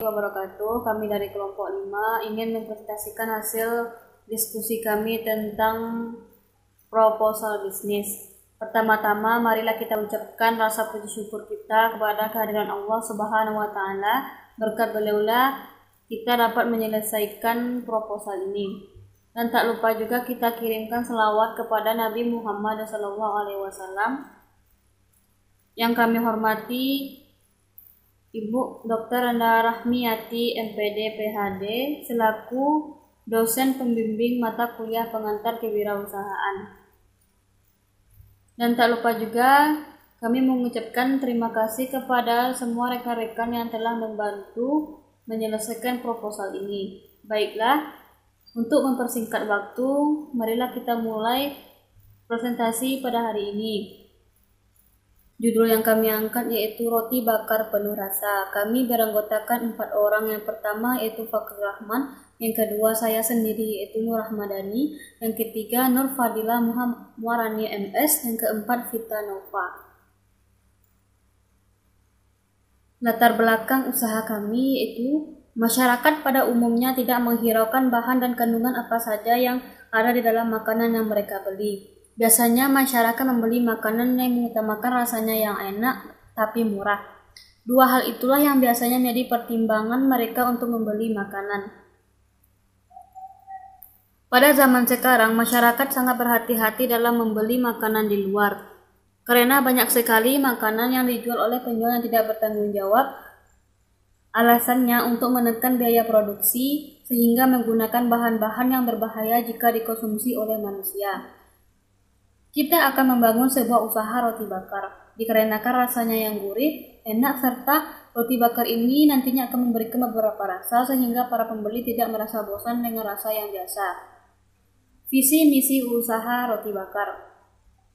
Wabarakatuh. Kami dari kelompok 5 ingin mempresentasikan hasil diskusi kami tentang proposal bisnis. Pertama-tama marilah kita ucapkan rasa puji syukur kita kepada kehadiran Allah Subhanahu wa taala. Berkat beliaulah kita dapat menyelesaikan proposal ini. Dan tak lupa juga kita kirimkan selawat kepada Nabi Muhammad SAW. Yang kami hormati Ibu Dr. Anda Rahmiyati MPD PhD selaku dosen pembimbing mata kuliah pengantar kewirausahaan. Dan tak lupa juga kami mengucapkan terima kasih kepada semua rekan-rekan yang telah membantu menyelesaikan proposal ini. Baiklah, untuk mempersingkat waktu, marilah kita mulai presentasi pada hari ini. Judul yang kami angkat yaitu Roti Bakar Penuh Rasa. Kami beranggotakan 4 orang. Yang pertama yaitu Fakir Rahman, yang kedua saya sendiri yaitu Nur Rahmadani, yang ketiga Nur Fadila Muharani MS, yang keempat Vita Nova. Latar belakang usaha kami yaitu masyarakat pada umumnya tidak menghiraukan bahan dan kandungan apa saja yang ada di dalam makanan yang mereka beli. Biasanya masyarakat membeli makanan yang mengutamakan rasanya yang enak tapi murah. Dua hal itulah yang biasanya menjadi pertimbangan mereka untuk membeli makanan. Pada zaman sekarang, masyarakat sangat berhati-hati dalam membeli makanan di luar. Karena banyak sekali makanan yang dijual oleh penjual yang tidak bertanggung jawab. Alasannya untuk menekan biaya produksi sehingga menggunakan bahan-bahan yang berbahaya jika dikonsumsi oleh manusia. Kita akan membangun sebuah usaha roti bakar, dikarenakan rasanya yang gurih, enak, serta roti bakar ini nantinya akan memberikan beberapa rasa sehingga para pembeli tidak merasa bosan dengan rasa yang biasa. Visi misi usaha roti bakar.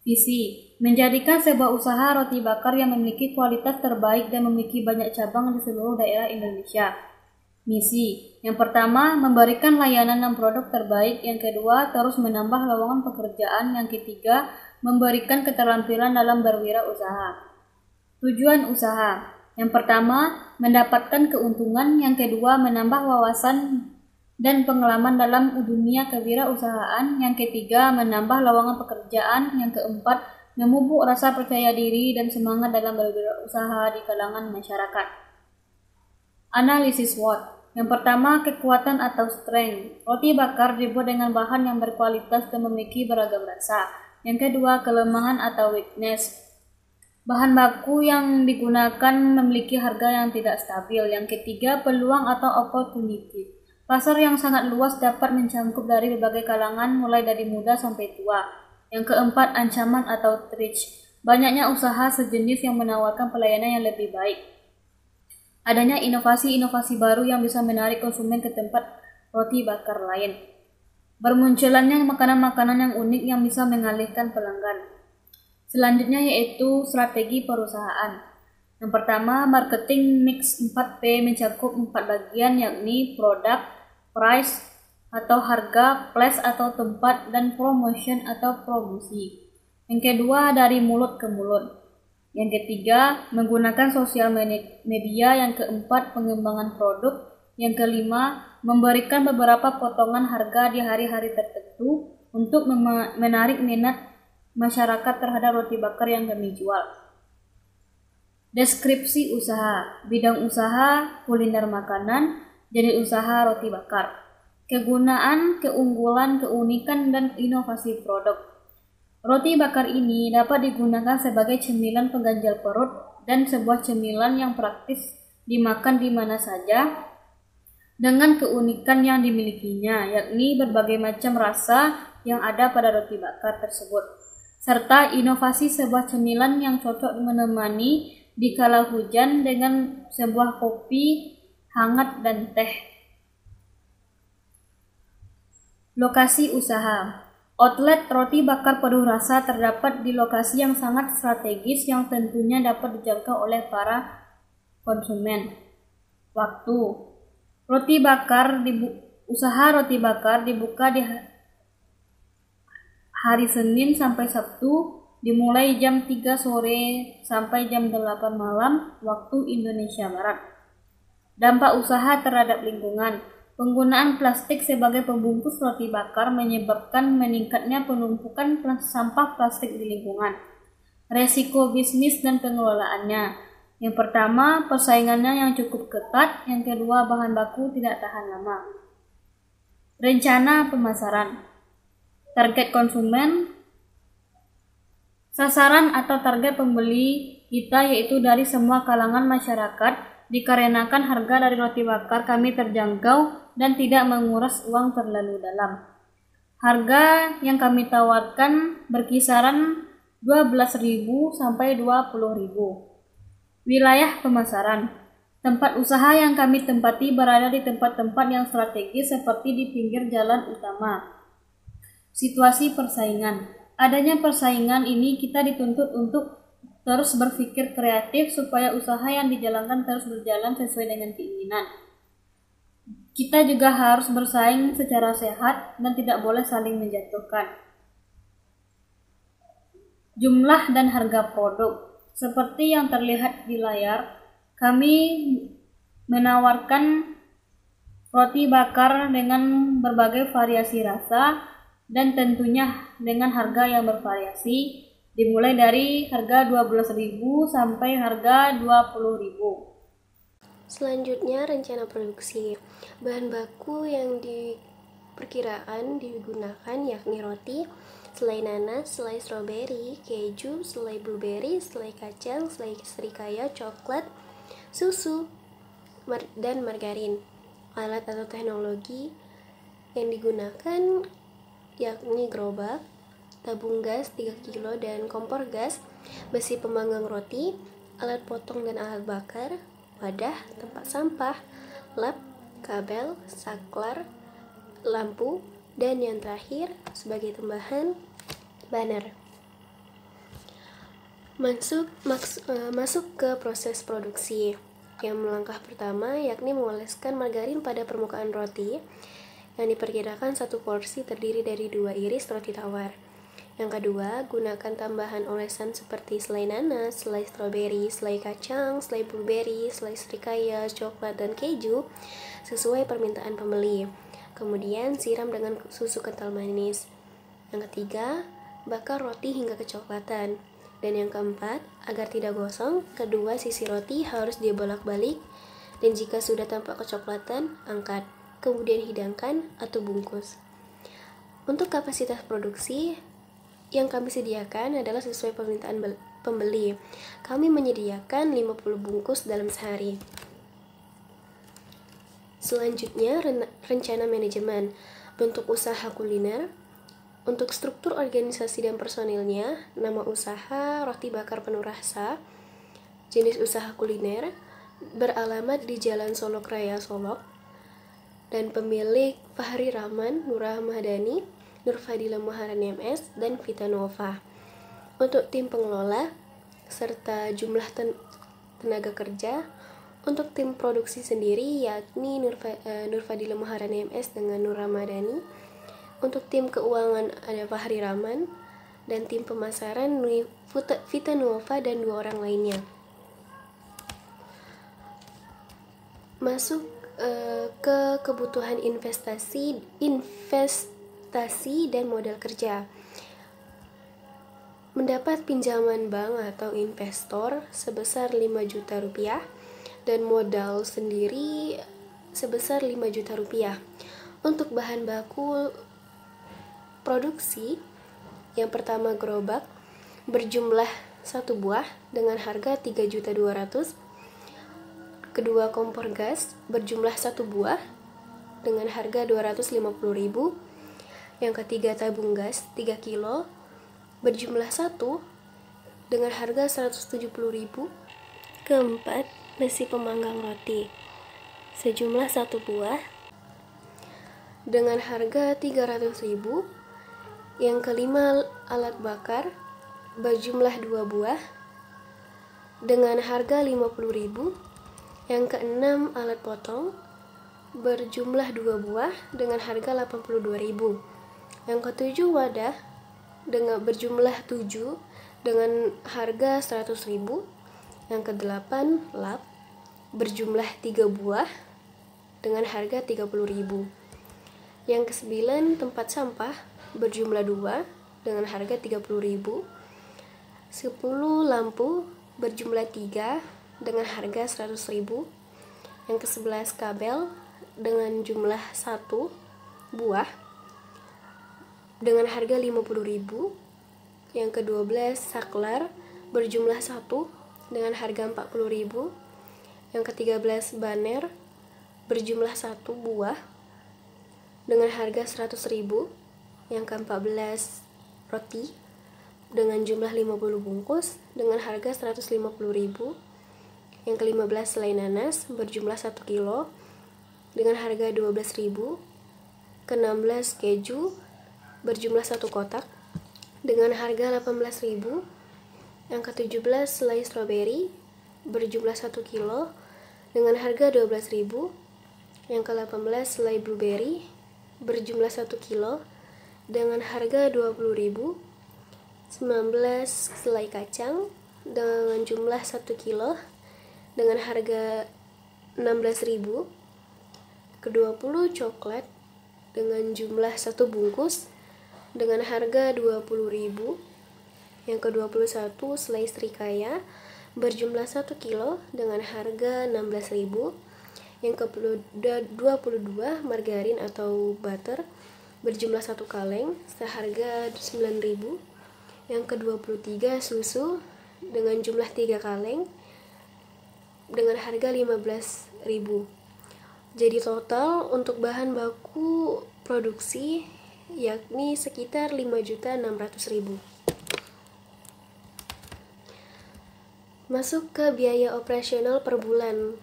Visi, menjadikan sebuah usaha roti bakar yang memiliki kualitas terbaik dan memiliki banyak cabang di seluruh daerah Indonesia. Misi, yang pertama, memberikan layanan dan produk terbaik. Yang kedua, terus menambah lowongan pekerjaan. Yang ketiga, memberikan keterampilan dalam berwirausaha. Tujuan usaha, yang pertama, mendapatkan keuntungan. Yang kedua, menambah wawasan dan pengalaman dalam dunia kewirausahaan. Yang ketiga, menambah lowongan pekerjaan. Yang keempat, memupuk rasa percaya diri dan semangat dalam berwirausaha di kalangan masyarakat. Analisis SWOT. Yang pertama, kekuatan atau strength. Roti bakar dibuat dengan bahan yang berkualitas dan memiliki beragam rasa. Yang kedua, kelemahan atau weakness. Bahan baku yang digunakan memiliki harga yang tidak stabil. Yang ketiga, peluang atau opportunity. Pasar yang sangat luas dapat mencangkup dari berbagai kalangan mulai dari muda sampai tua. Yang keempat, ancaman atau threat. Banyaknya usaha sejenis yang menawarkan pelayanan yang lebih baik. Adanya inovasi-inovasi baru yang bisa menarik konsumen ke tempat roti bakar lain. Bermunculannya makanan-makanan yang unik yang bisa mengalihkan pelanggan. Selanjutnya yaitu strategi perusahaan. Yang pertama, marketing mix 4P mencakup 4 bagian yakni produk, price atau harga, place atau tempat, dan promotion atau promosi. Yang kedua, dari mulut ke mulut. Yang ketiga, menggunakan sosial media. Yang keempat, pengembangan produk. Yang kelima, memberikan beberapa potongan harga di hari-hari tertentu untuk menarik minat masyarakat terhadap roti bakar yang kami jual. Deskripsi usaha. Bidang usaha, kuliner makanan, jenis usaha roti bakar. Kegunaan, keunggulan, keunikan, dan inovasi produk. Roti bakar ini dapat digunakan sebagai cemilan pengganjal perut dan sebuah cemilan yang praktis dimakan di mana saja dengan keunikan yang dimilikinya, yakni berbagai macam rasa yang ada pada roti bakar tersebut, serta inovasi sebuah cemilan yang cocok menemani di kala hujan dengan sebuah kopi hangat dan teh. Lokasi usaha. Outlet roti bakar penuh rasa terdapat di lokasi yang sangat strategis yang tentunya dapat dijangkau oleh para konsumen. Waktu. Usaha roti bakar dibuka di hari Senin sampai Sabtu, dimulai jam 3 sore sampai jam 8 malam waktu Indonesia Barat. Dampak usaha terhadap lingkungan. Penggunaan plastik sebagai pembungkus roti bakar menyebabkan meningkatnya penumpukan sampah plastik di lingkungan. Resiko bisnis dan pengelolaannya. Yang pertama, persaingannya yang cukup ketat. Yang kedua, bahan baku tidak tahan lama. Rencana pemasaran. Target konsumen. Sasaran atau target pembeli kita yaitu dari semua kalangan masyarakat. Dikarenakan harga dari roti bakar kami terjangkau dan tidak menguras uang terlalu dalam. Harga yang kami tawarkan berkisaran 12.000 sampai 20.000. Wilayah pemasaran. Tempat usaha yang kami tempati berada di tempat-tempat yang strategis seperti di pinggir jalan utama. Situasi persaingan. Adanya persaingan ini kita dituntut untuk terus berpikir kreatif supaya usaha yang dijalankan terus berjalan sesuai dengan keinginan. Kita juga harus bersaing secara sehat dan tidak boleh saling menjatuhkan. Jumlah dan harga produk. Seperti yang terlihat di layar, kami menawarkan roti bakar dengan berbagai variasi rasa dan tentunya dengan harga yang bervariasi, dimulai dari harga 12.000 sampai harga 20.000. Selanjutnya, rencana produksi. Bahan baku yang diperkiraan digunakan yakni roti, selai nanas, selai stroberi, keju, selai blueberry, selai kacang, selai serikaya, coklat, susu, dan margarin. Alat atau teknologi yang digunakan yakni gerobak, tabung gas 3 kilo dan kompor gas, besi pemanggang roti, alat potong dan alat bakar, wadah, tempat sampah, lap, kabel, saklar, lampu, dan yang terakhir sebagai tambahan, banner. Masuk ke proses produksi. Yang langkah pertama yakni mengoleskan margarin pada permukaan roti yang diperkirakan satu porsi terdiri dari 2 iris roti tawar. Yang kedua, gunakan tambahan olesan seperti selai nanas, selai stroberi, selai kacang, selai blueberry, selai serikaya, coklat, dan keju sesuai permintaan pembeli. Kemudian siram dengan susu kental manis. Yang ketiga, bakar roti hingga kecoklatan. Dan yang keempat, agar tidak gosong, kedua sisi roti harus dibolak-balik dan jika sudah tampak kecoklatan, angkat. Kemudian hidangkan atau bungkus. Untuk kapasitas produksi yang kami sediakan adalah sesuai permintaan pembeli. Kami menyediakan 50 bungkus dalam sehari. Selanjutnya, rencana manajemen. Bentuk usaha kuliner. Untuk struktur organisasi dan personilnya, nama usaha Roti Bakar Penuh Rasa, jenis usaha kuliner, beralamat di Jalan Solok Raya Solok, dan pemilik Fahri Rahman, Nur Ahmadani, Nur Fadila Maharani MS, dan Vita Nova. Untuk tim pengelola, serta jumlah tenaga kerja, untuk tim produksi sendiri yakni Nur Fadila Maharani MS dengan Nur Ahmadani. Untuk tim keuangan ada Fahri Rahman, dan tim pemasaran Vita Nova dan 2 orang lainnya. Masuk ke kebutuhan investasi dan modal kerja. Mendapat pinjaman bank atau investor sebesar 5 juta rupiah dan modal sendiri sebesar 5 juta rupiah. Untuk bahan baku produksi, yang pertama gerobak berjumlah 1 buah dengan harga 3.200.000. Kedua, kompor gas berjumlah 1 buah dengan harga 250.000. Yang ketiga, tabung gas 3 kilo berjumlah 1 dengan harga 170.000. Keempat, besi pemanggang roti sejumlah 1 buah dengan harga 300.000. Yang kelima, alat bakar berjumlah 2 buah dengan harga 50.000. Yang keenam, alat potong berjumlah 2 buah dengan harga 82.000. Yang ketujuh, wadah berjumlah 7 dengan harga 100.000. Yang kedelapan, lap berjumlah 3 buah dengan harga 30.000. Yang ke-9, tempat sampah berjumlah 2 dengan harga 30.000. 10 lampu berjumlah 3 dengan harga 100.000. Yang ke-11, kabel dengan jumlah 1 buah dengan harga 50.000. Yang ke-12, saklar berjumlah 1 dengan harga 40.000. Yang ke-13, banner berjumlah 1 buah dengan harga 100.000. Yang ke-14, roti dengan jumlah 50 bungkus dengan harga 150.000. Yang ke-15, selai nanas berjumlah 1 kilo dengan harga 12.000. Ke-16, keju berjumlah 1 kotak dengan harga 18.000. Yang ke-17, selai stroberi berjumlah 1 kilo dengan harga 12.000. Yang ke-18, selai blueberry berjumlah 1 kilo dengan harga 20.000. 19, selai kacang dengan jumlah 1 kilo dengan harga 16.000. Ke-20, coklat dengan jumlah 1 bungkus dengan harga 20.000. Yang ke-21, selai srikaya berjumlah 1 kilo dengan harga 16.000. Yang ke-22, margarin atau butter berjumlah 1 kaleng seharga 9.000. Yang ke-23, susu dengan jumlah 3 kaleng dengan harga 15.000. Jadi total untuk bahan baku produksi yakni sekitar 5.600.000. Masuk ke biaya operasional per bulan.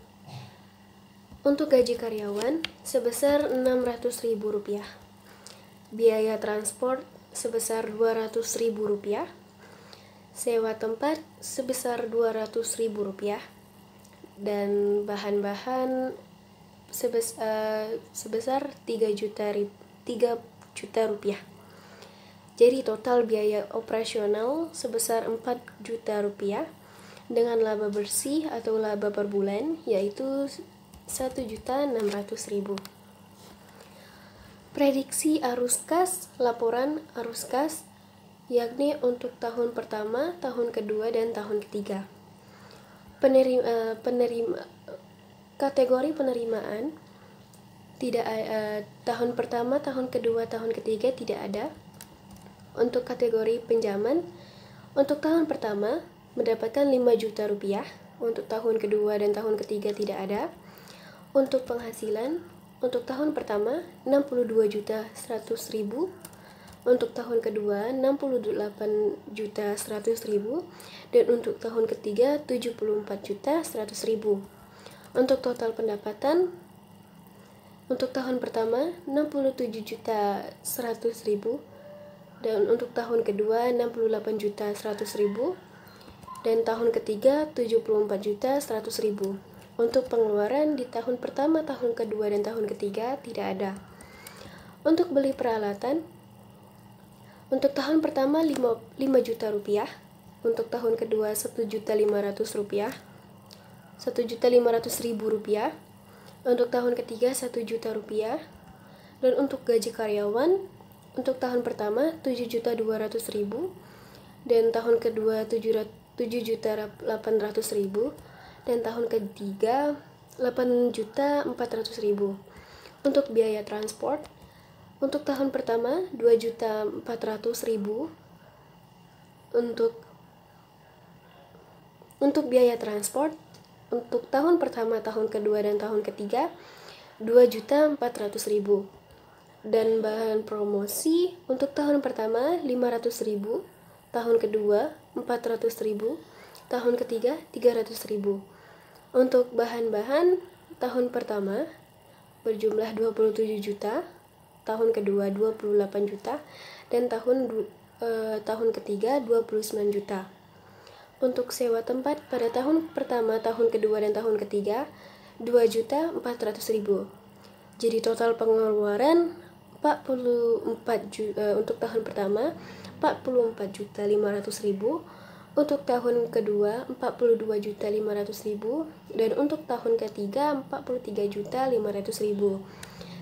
Untuk gaji karyawan sebesar Rp600.000. Biaya transport sebesar Rp200.000. Sewa tempat sebesar Rp200.000. Dan bahan-bahan sebesar 3 juta rupiah. Jadi total biaya operasional sebesar 4 juta rupiah dengan laba bersih atau laba per bulan yaitu 1.600.000. Prediksi arus kas, laporan arus kas yakni untuk tahun pertama, tahun kedua, dan tahun ketiga. Kategori penerimaan tidak tahun pertama, tahun kedua, tahun ketiga tidak ada. Untuk kategori pinjaman, untuk tahun pertama mendapatkan 5 juta rupiah, untuk tahun kedua dan tahun ketiga tidak ada. Untuk penghasilan, untuk tahun pertama 62.100.000, untuk tahun kedua 68.100.000, dan untuk tahun ketiga 74.100.000. Untuk total pendapatan untuk tahun pertama 67.100.000, dan untuk tahun kedua 68.100.000, dan tahun ketiga 74.100.000. Untuk pengeluaran di tahun pertama, tahun kedua, dan tahun ketiga tidak ada. Untuk beli peralatan, untuk tahun pertama 5 juta rupiah, untuk tahun kedua 1.500.000 rupiah, 1.500.000 rupiah, untuk tahun ketiga 1 juta rupiah, dan untuk gaji karyawan untuk tahun pertama 7.200.000, dan tahun kedua 7.800.000, dan tahun ketiga 8.400.000. Untuk biaya transport untuk tahun pertama 2.400.000, untuk biaya transport untuk tahun pertama, tahun kedua, dan tahun ketiga 2.400.000. Dan bahan promosi untuk tahun pertama 500.000, tahun kedua 400.000, tahun ketiga 300.000. Untuk bahan-bahan tahun pertama berjumlah 27 juta, tahun kedua 28 juta, dan tahun ketiga 29 juta. Untuk sewa tempat pada tahun pertama, tahun kedua, dan tahun ketiga 2.400.000. Jadi total pengeluaran 44 juta untuk tahun pertama 44.500.000, Untuk tahun kedua 42.500.000 dan untuk tahun ketiga 43.500.000.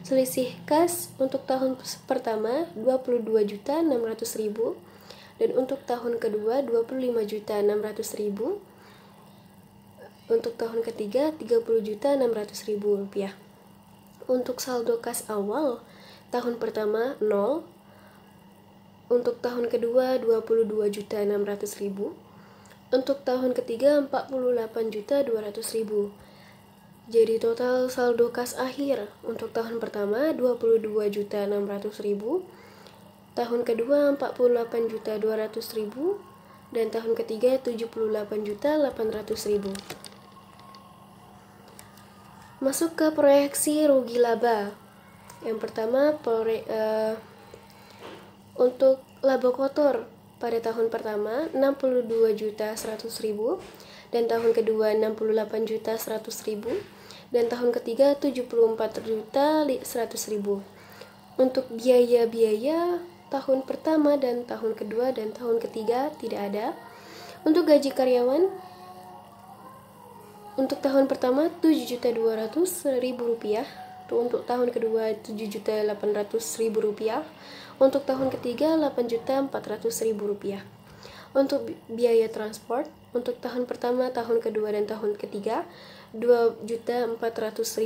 Selisih kas untuk tahun pertama 22.600.000 dan untuk tahun kedua 25.600.000. Untuk tahun ketiga 30.600.000 rupiah. Untuk saldo kas awal tahun pertama 0, untuk tahun kedua 22.600.000, untuk tahun ketiga 48.200.000. Jadi total saldo kas akhir untuk tahun pertama 22.600.000, tahun kedua 48.200.000, dan tahun ketiga 78.800.000. Masuk ke proyeksi rugi laba. Yang pertama untuk laba kotor pada tahun pertama 62.100.000 dan tahun kedua 68.100.000 dan tahun ketiga 74.100.000. Untuk biaya-biaya tahun pertama dan tahun kedua dan tahun ketiga tidak ada. Untuk gaji karyawan untuk tahun pertama 7.200.000 rupiah, untuk tahun kedua 7.800.000 rupiah, untuk tahun ketiga 8.400.000 rupiah. Untuk biaya transport untuk tahun pertama, tahun kedua, dan tahun ketiga 2.400.000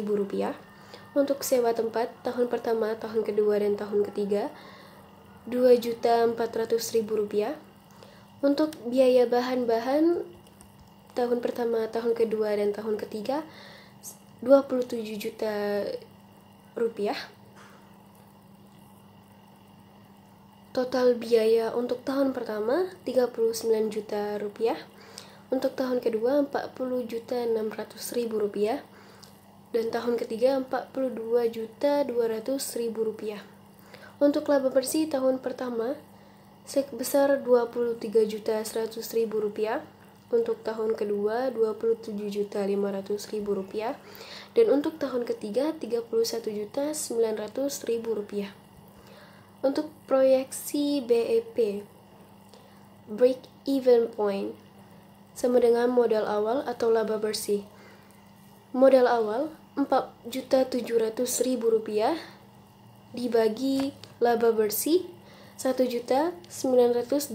rupiah. Untuk sewa tempat tahun pertama, tahun kedua, dan tahun ketiga 2.400.000 rupiah. Untuk biaya bahan-bahan tahun pertama, tahun kedua, dan tahun ketiga 27 juta rupiah. Total biaya untuk tahun pertama 39 juta rupiah, untuk tahun kedua 40.600.000 rupiah, dan tahun ketiga 42.200.000 rupiah. Untuk laba bersih tahun pertama sebesar 23.100.000 rupiah, untuk tahun kedua 27.500.000 rupiah, dan untuk tahun ketiga 31.900.000 rupiah. Untuk proyeksi BEP break even point sama dengan modal awal atau laba bersih. Modal awal 4.700.000 rupiah dibagi laba bersih 1.925.000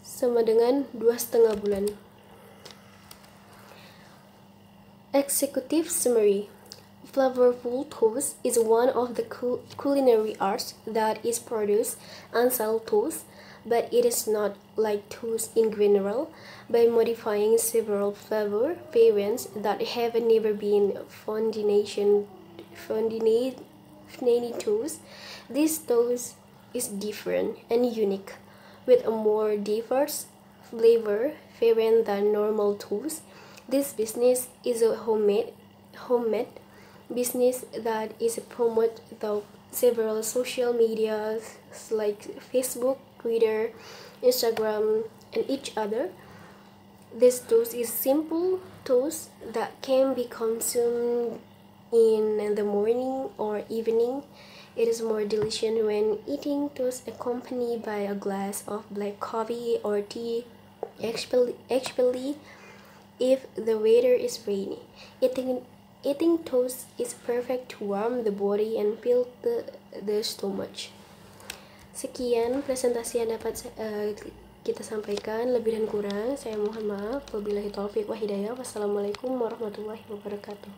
sama dengan 2,5 bulan. Executive summary. Flavorful toast is one of the culinary arts that is produced and sell toast, but it is not like toast in general. By modifying several flavor variants that have never been found in toast, this toast is different and unique, with a more diverse flavor variant than normal toast. This business is a homemade business that is promoted through several social medias like Facebook, Twitter, Instagram, and each other. This toast is simple toast that can be consumed in the morning or evening. It is more delicious when eating toast accompanied by a glass of black coffee or tea, especially if the weather is rainy. Eating toast is perfect to warm the body and fill the stomach. Sekian presentasi yang dapat kita sampaikan. Lebih dan kurang saya mohon maaf. Wabillahi taufiq wa hidayah. Wassalamualaikum warahmatullahi wabarakatuh.